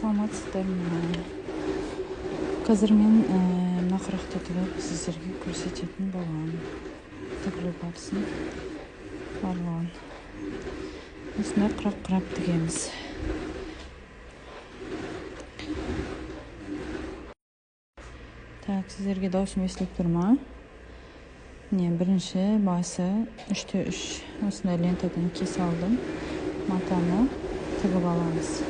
Саламатсыздарбы. Қазір мен мына құрақты тігіп сіздерге көрсететін боламын. Тігілу барысын барлығын. Осындай құрақ құрап тігеміз. Так, сіздерге даусым естіліп тұр ма? Міне, бірінші басы 3-3 осындай лентадан кес алдым. Матаны тігіп аламыз.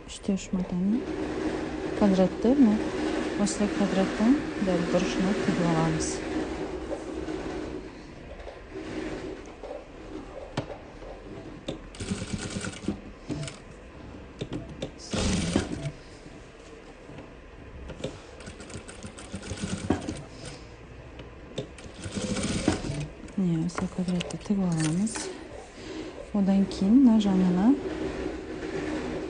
3-3 матаны квадратты, осылай квадраттан дәл бұрышына тігіп аламыз. Міне, осылай квадратты тігіп аламыз. Одан кейін мына жанына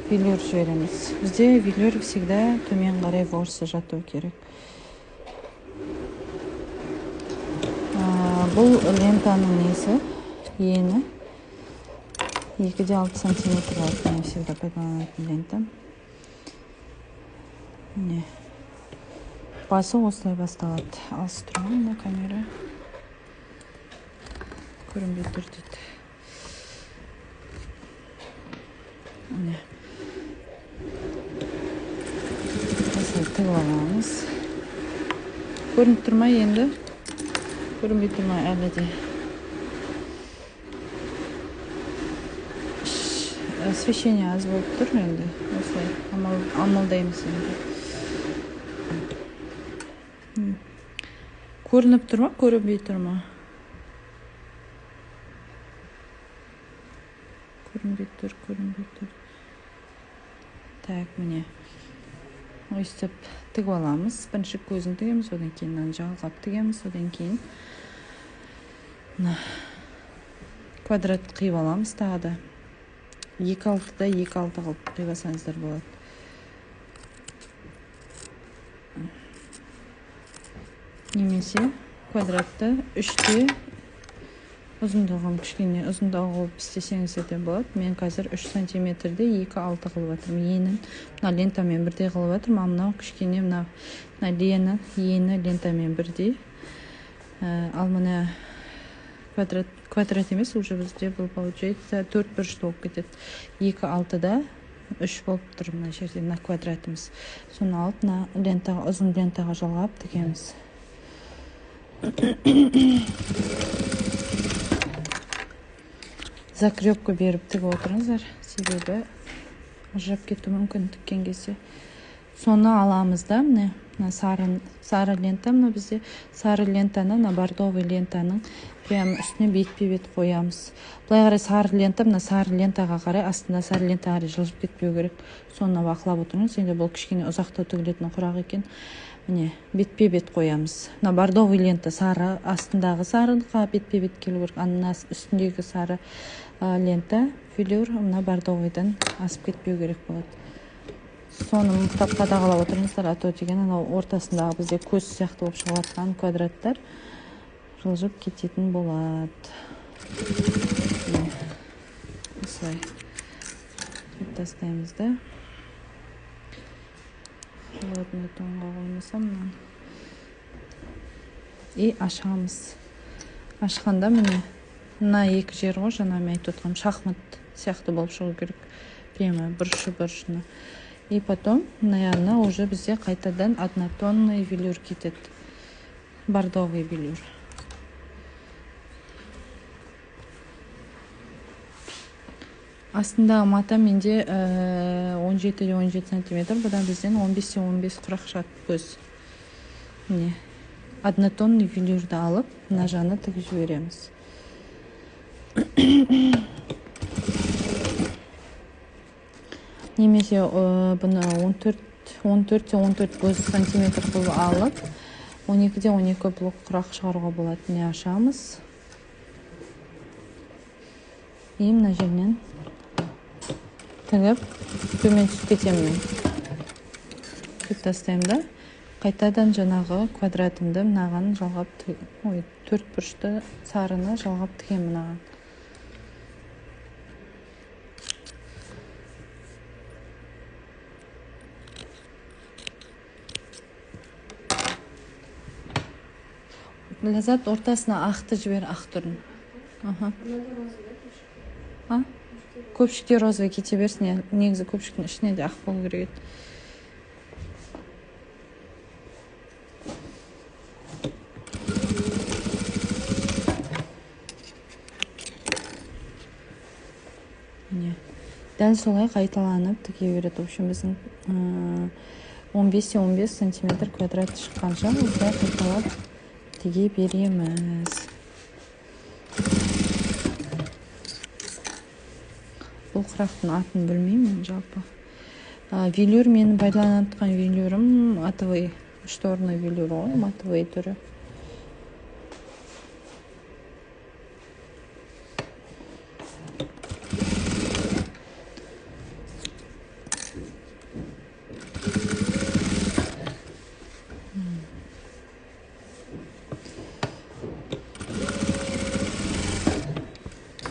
велюр жібереміз. Бізде велюр всегда төмен қарай ворсы жату керек. Бұл лентаның несі, ені 2-6 сантиметр алып, мен всегда пайдаланатын лента. Міне, басы осылай басталады. Алыс тұрған мына камера көрінбей тұр дейді. Міне, осылай тігіп аламыз. Көрініп тұрмай енді? Көрінбей тұрмай әлі де. Освещение аз болып тұр енді. Осылай амалдаймыз енді. Көрініп тұр ма? Көрінбей тұр ма? Көрінбей тұр. Так, міне. Өйстіп тігіп аламыз. Бірінші көзін тігеміз, одан кейін жалғап тігеміз, одан кейін квадрат қиып аламыз тағы да. 2-6-да 2-6 қылып қиып болады. Немесе квадратты 3-те ұзындығын кішкене ұзындығы қылып істесеңіз де болады. Мен қазір 3 сантиметрде 2-6 қылып жатырмын. Енін мына лентамен бірдей қылып жатырмын. Мынау кішкене мына ені лентамен бірдей. Ал мына квадрат емес, уже бізде бұл получается 4 бұрышты болып кетеді. 2-6-да 3 болып тұр мына жерде, мына квадратымыз. Соны алып, мына лентаға, ұзын лентаға жалғап тігеміз. Закрепка беріп тігіп отырыңыздар, себебі жап кету мүмкін тіккен кезде. Соны аламыз да, мына сары лента, мына бізде сары лентаны, мына бордовый лентаның прям үстіне бет-бет қоямыз. Былай қарай сары лента, мына сары лентаға қарай, астында сары лентаға қарай жылжып кетпеу керек. Соны бақылап отырыңыз. Енді бұл кішкене ұзақтау тігілетін құрақ екен. Міне, бет-бет қоямыз. Мына бордовый лента сары, астындағы сарыға бет-бет келу керек. Мына үстіндегі сары лента велюр, мына бордовыйдан асып кетпеу керек болады. Соны мұқтап қадағалап отырыңыздар, ато деген ортасындағы бізде көз сияқты болып шығыватқан квадраттар жылжып кететін болады. Осылай тастаймыз да. Холодный тонға қоймасам. И ашамыз. Ашқанда міне, мына екі жер ғой, жаңа мен айтып отырғам, шахмат сияқты болып шығу керек. Прямо бұрышы-бұрышына. И потом, наверное, уже бізде қайтадан однотонный велюр кетеді. Бордовый велюр. Астындағы мата менде 17-17 сантиметр, бұдан бізден 15-15 құрақ шығады көз. Міне, однотонный велюрді алып, мына жаны тігіп жібереміз. Немесе бұны 14-14 көз сантиметр қылып алып, 12-12 блок құрақ шығаруға болады. Не ашамыз. И мына жерінен тігіп, төмен түсіп кетемін. Тігіп тастаймын да. Қайтадан жаңағы квадратымды мынаған жалғап, 4 бұрышты сарыны жалғап тігемін мынаған. Ләззат ортасына ақты жібер, ақ түрін. Көпшікте розовый кете берсін. Негізі көпшіктің ішіне де ақ болу керек еді. Дәл солай қайталанып тіге береді. В общем, біздің 15-15 сантиметр квадрат шыққанша осылай қайталап тіге береміз. Бұл құрақтың атын білмеймін жалпы. Велюр, менің пайдаланатқан велюрім матовый, шторный велюр ғой, матовый түрі.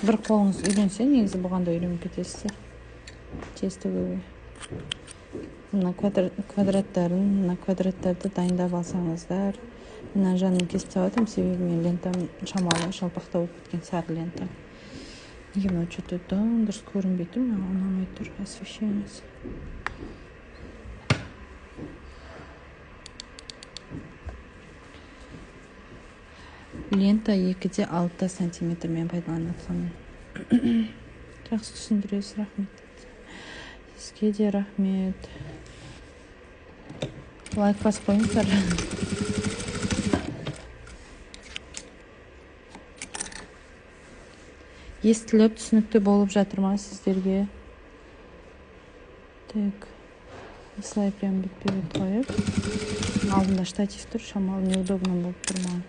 Бір қолыңыз үйленсе, негізі бұғанда үйленіп кетесіздер. Тез тігуге. Мына квадраттарды дайындап алсаңыздар. Мына жаным кесіп тастадым, себебі мен лентам шамалы шалпақтау болып кеткен, сары лента. Неге мынау что-то дұрыс көрінбей тұр, маған ұнамай тұр освещениесі. Лента 2-6 сантиметрмен пайдаланатқан. Жақсы түсіндіресіз, рахмет. Сізге де рахмет. Лайк басып қойыңыздар. Естіліп, түсінікті болып жатыр ма сіздерге? Так. Осылай прям бет-бет қойып. Алдында штатив тұр, шамалы неудобно болып тұр маған.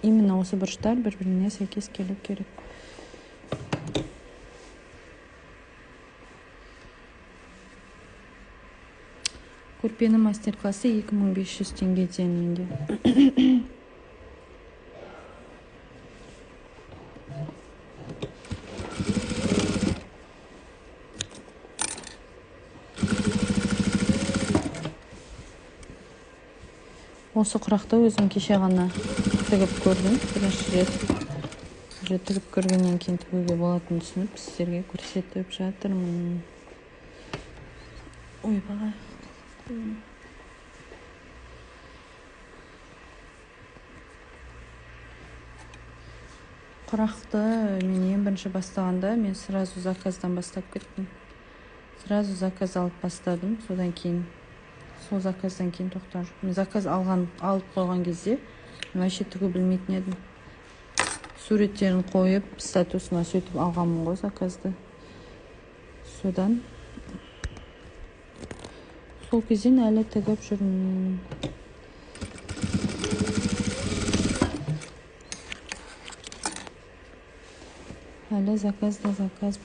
Именно осы бұрыштар бір-біріне сәйкес келу керек. Көрпені мастер-классы 2500 теңгеден менде. Осы құрақты өзім кеше ғана тігіп көрдім. Бірінші рет тігіп көргеннен кейін тігуге болатынын түсініп, сіздерге көрсетіп жатырмын. Ой, баға. Құрақты мен ең бірінші бастағанда мен сразу заказдан бастап кеттім. Сразу заказ алып бастадым. Содан кейін сол заказдан кейін тоқтар. Мен заказ алып қойған кезде вообще тігу білмейтін едім. Суреттерін қойып, статусына сөйтіп алғанмын ғой заказды. Содан сол кезден әлі тігіп жүрмін. Әлі заказ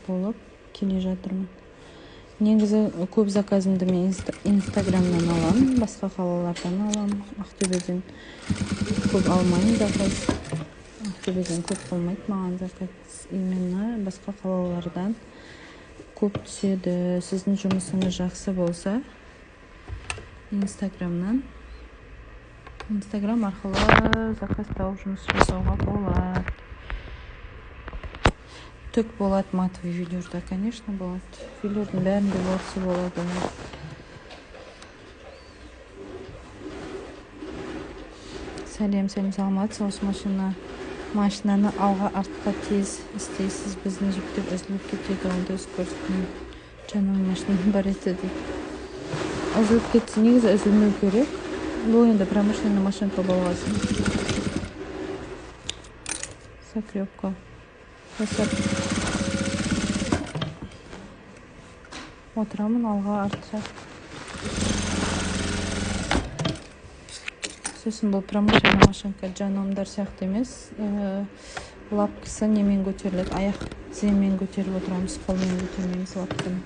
болып келе жатырмын. Негізі көп заказымды мен инстаграмнан аламын, басқа қалалардан аламын. Ақтөбеден көп алмаймын заказ. Ақтөбеден көп болмайды маған заказ. Именно басқа қалалардан көп түседі. Сіздің жұмысыңыз жақсы болса, инстаграм арқылы заказ тауып жұмыс жасауға болады. Түк болады матовый велюрда, конечно, болады. Велюрдің бәрінде болса болады. Сәлем, саламатсыз. Осы машинаны алға артқа тез істейсіз. Біздің жіптер үзіліп кетеді, онда көрсеткен жаңа машина бар еді дейді. Үзіліп кетсе, негізі үзілмеу керек. Бұл енді промышленный машинка болғасын. Закрепка. Отырамын алға артқа. Сосын бұл промышленный машинка жанымдар сияқты емес. Лапкасы немен көтеріледі, аяқ тіземен көтеріп отырамыз, қолмен көтермейміз лапканы.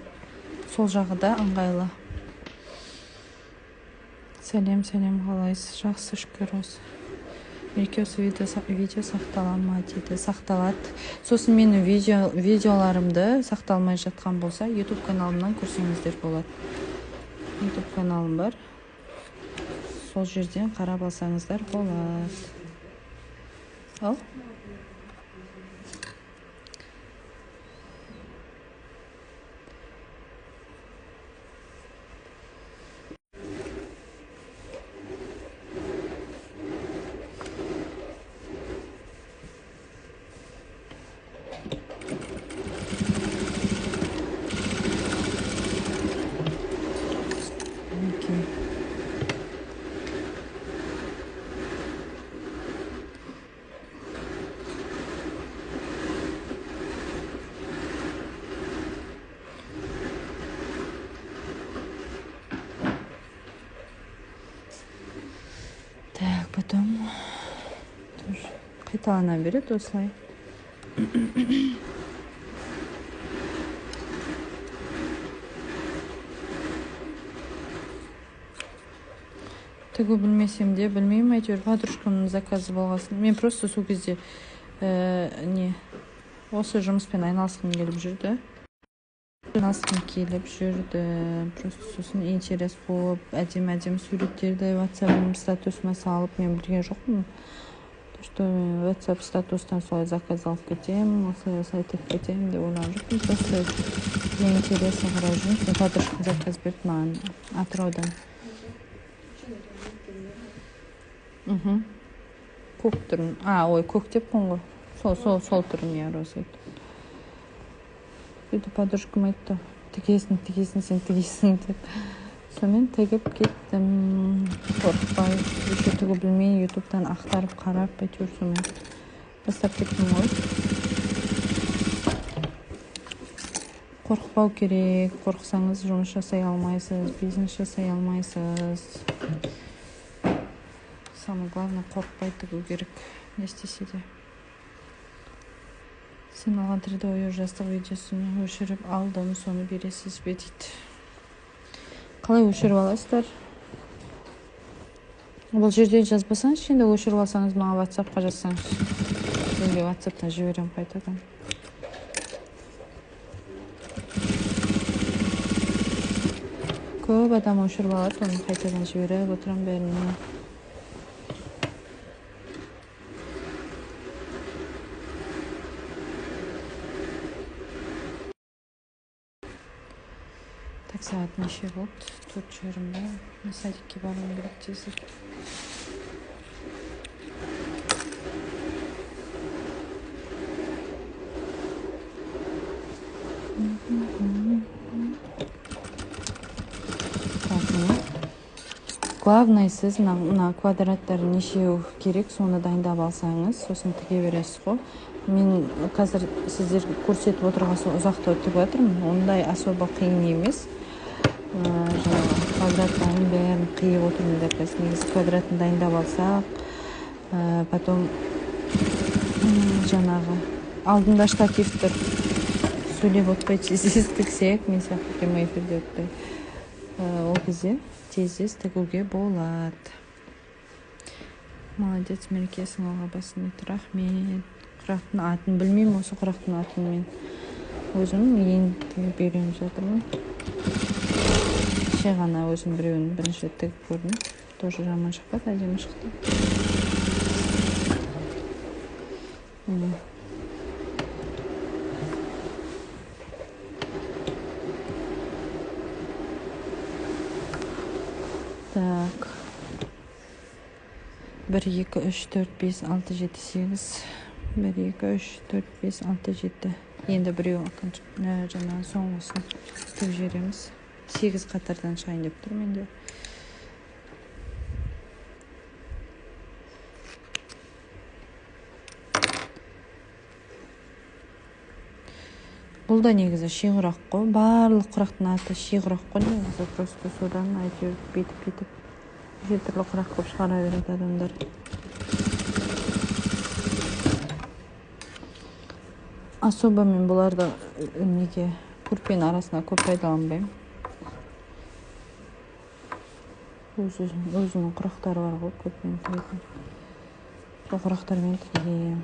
Сол жағы да ыңғайлы. Сәлем, қалайсыз? Жақсы, шүкір осы. Мерекесі видео сақталама дейді. Сақталады. Сосын менің видеоларымды сақталмай жатқан болса, YouTube каналымнан көрсеңіздер болады. YouTube каналым бар. Сол жерден қарап алсаңыздар болады. Ал. Так, потом тоже қайталана береді осылай. Тігу білмесем де, білмеймін, әйтеуір подружкамның заказы болғасын. Мен просто сол кезде осы жұмыспен айналысқым келіп жүрді. Просто сосын интерес болып, әдем суреттерді WhatsApp статусыма салып, мен білген жоқпын. Что WhatsApp статустан солай заказ алып кетем, осылай айтып кетем деп ойлаған жоқпын. Просто мен интересіне қарай жүрмін. Мен подружкам заказ берді маған Атыраудан. Көк түрін. Көк деп қоңғы. Сол түрін роза. Сөйтіп подружкам айтты, тігесің, сен тігесің деп. Сонымен тігіп кеттім. Қорықпай, еще тігу білмей, ютубтан ақтарып қарап, әйтеуір сонымен бастап кеттім ғой. Қорықпау керек. Қорықсаңыз жұмыс жасай алмайсыз, бизнес жасай алмайсыз. Самое главное, қорықпай тігу керек. Не істесе де. Сен алған 3D ою жастық видеосын өшіріп алдым, соны бересіз бе дейді. Қалай өшіріп аласыздар? Бұл жерден жазбасаңыз, енді өшіріп алсаңыз, маған WhatsApp-қа жазсаңыз. Менде WhatsApp-тан жіберем қайтадан. Көп адам өшіріп алады, оны қайтадан жіберіп отырам бәріне. Так, сағат неше болды? 4:30-да. Мен садикке баруым керек тезірек. Главное, сіз мына квадраттар нешеу керек, соны дайындап алсаңыз, сосын тіге бересіз ғой. Мен қазір сіздер көрсетіп отырған ұзақты тігіп жатырмын. Ондай особо қиын емес. Квадраттарын бәрін қиып отырмын деп негізі квадратын дайындап алсақ, потом жаңағы алдында штатив тұр, сөйлеп отпай тез тіксек, мен сияқты прямой эфирде отпай, ол кезде тез тігуге болады. Молодец, мерекесің алға басын ет. Рахмет. Құрақтың атын білмеймін, осы құрақтың атын мен өзім енді берем жатырмын. Ғана өзім біреуін бірінші рет тігіп көрдім. Тоже жаман шықпады, әдемі шықты. Так. 1, 2, 3, 4, 5, 6, 7, 8. 1, 2, 3, 4, 5, 6, 7. Енді біреу жаңа соңғысын тігіп жібереміз. 8 қатардан шығайын деп тұр менде. Бұл да негізі шиғырақ қой. Барлық құрақтың аты шиғырақ қой. Негізі просто содан әйтеуір бетіп жетірлі құрақ көп шығара береді адамдар. Особо мен бұларды неге көрпенің арасына көп пайдаланбаймын. Өзінің құрақтары бар ғой, көрпенің тігетін. тоқырақтармен тігемін.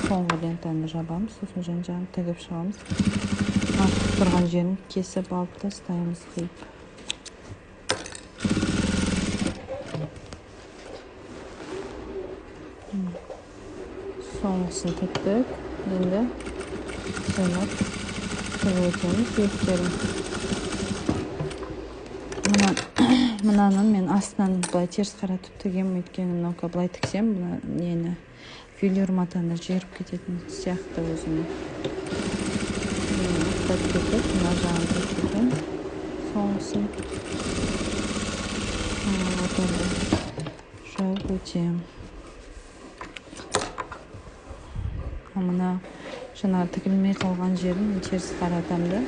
Соңғы лентаны жабамыз, сосын жан-жағын тігіп шығамыз. Артық тұрған жерін кесіп алып тастаймыз қиып. Соңғысын тіктік. Енді жайлап тігіп өтеміз беттерін. Мынаны мен астынан былай теріс қаратып тігемін, өйткені мынауға былай тіксем, нені велюр матаны жеріп кететін сияқты өзіме. Ақтап кетіп, мына жағын тіктім. Соңғысын жауып өтем. Мына жаңа тігілмей қалған жерін теріс қаратам да.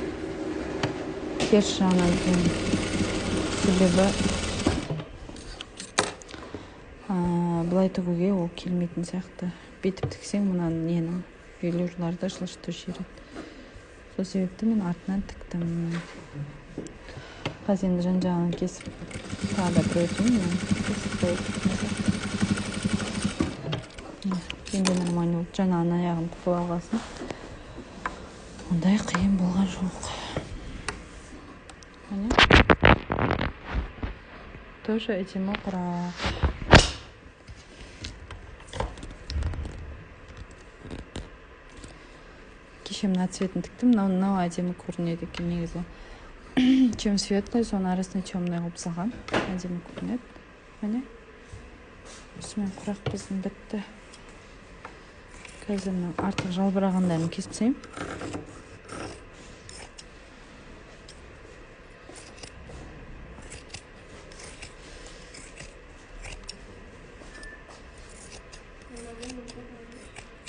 Теріс жағынан тігемін. Себебі былай тігуге ол келмейтін сияқты. Бетіп тіксең, мұнан нені велюрларды жылжыту жібереді. Сол себепті мен артынан тіктім. Қазір енді жан-жағын кесіп, тағы да бір өтейін. Кесіп қойып. Енді нормально болды. Жаңа аяғын тігіп алғасын. Ондай қиын болған жоқ. Тоже әдемі құрақ. Кеше мына цветін тіктім, мынау әдемі көрінеді екен негізі. Чем светлый, соның арасына темный қылып салған. Әдемі көрінеді. Міне. Осымен құрақ біздің бітті. Қазір артық жалбырағандарын кесіп тастайын.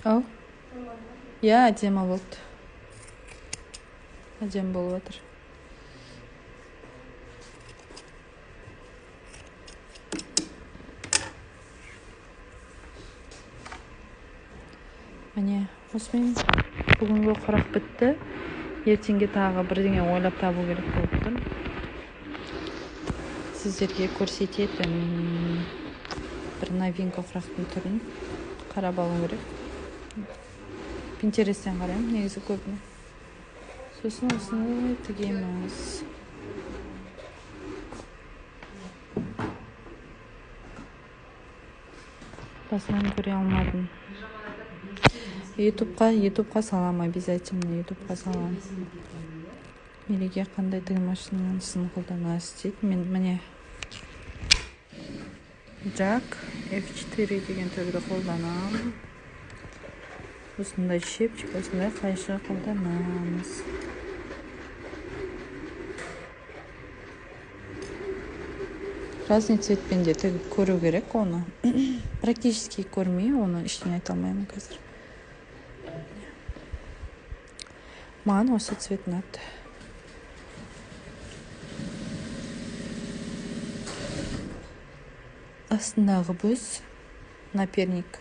Ау? Я әдемі болды. Әдемі болып жатыр. Міне, осымен бүгінгі құрақ бітті. Ертеңге тағы бірдеңе ойлап табу керек болып тұр. Сіздерге көрсететін бір новинка құрақтың түрін қарап алу керек. Pinterest'ten қараймын, негізі көбіне. Сосын осыны тігеміз. Басынан көре алмадым. Ютубқа салам, обязательно ютубқа салам. Мереге қандай тігін машинасын қолданасыз дейді. Мен міне Jack F4 деген түрді қолданамын. Осындай шепчик, осындай қайшы қолданамыз. Разный цветпен де тігіп көру керек оны. Практически көрмей, оны ештеңе айта алмаймын қазір. Маған осы цвет ұнады. Астындағы бөз наперник.